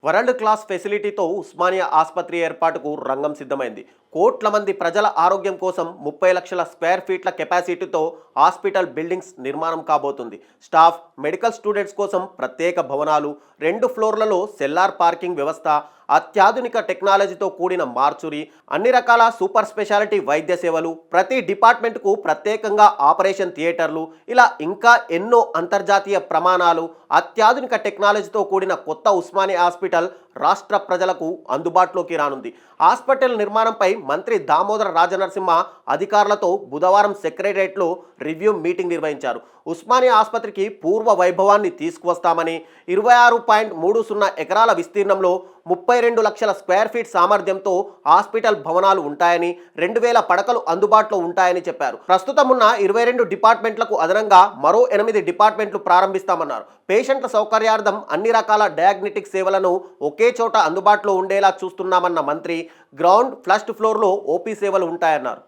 World class ఫెసిలిటీతో Osmania ఆసుపత్రి ఏర్పాటుకు రంగం సిద్ధమైంది. కోట్ల మంది ప్రజల ఆరోగ్యం కోసం 30 లక్షల స్క్వేర్ ఫీట్ల కెపాసిటీతో హాస్పిటల్ బిల్డింగ్స్ నిర్మాణం కాబోతుంది. స్టాఫ్, మెడికల్ స్టూడెంట్స్ కోసం ప్రత్యేక భవనాలు, 2 ఫ్లోర్లలో సెల్లార్ పార్కింగ్ వ్యవస్థ, అత్యాధునిక టెక్నాలజీతో కూడిన మార్చురీ, అన్ని రకాల సూపర్ స్పెషాలిటీ వైద్య సేవలు, ప్రతి డిపార్ట్మెంట్కు ప్రత్యేకంగా ఆపరేషన్ థియేటర్లు, ఇలా ఇంకా ఎన్నో అంతర్జాతీయ ప్రమాణాలు, అత్యాధునిక టెక్నాలజీతో కూడిన కొత్త ఉస్మానియా హాస్పిటల్ రాష్ట్ర ప్రజలకు అందుబాటులోకి రానుంది. హాస్పిటల్ నిర్మాణంపై మంత్రి దామోదర రాజనరసింహ అధికారులతో బుధవారం సెక్రటరియట్లో రివ్యూ మీటింగ్ నిర్వహించారు. ఉస్మానియా ఆసుపత్రికి పూర్వ వైభవాన్ని తీసుకువస్తామని, 26.30 ఎకరాల విస్తీర్ణంలో 32 లక్షల స్క్వేర్ ఫీట్ సామర్థ్యంతో హాస్పిటల్ భవనాలు ఉంటాయని, 2000 పడకలు అందుబాటులో ఉంటాయని చెప్పారు. ప్రస్తుతం ఉన్న 22 డిపార్ట్మెంట్లకు అదనంగా మరో 8 డిపార్ట్మెంట్లు ప్రారంభిస్తామన్నారు. పేషెంట్ల సౌకర్యార్థం అన్ని రకాల డయాగ్నోస్టిక్ సేవలను ఒకే చోట అందుబాటులో ఉండేలా చూస్తున్నామన్న మంత్రి, గ్రౌండ్, ఫస్ట్ ఫ్లోర్లో ఓపీ సేవలు ఉంటాయన్నారు.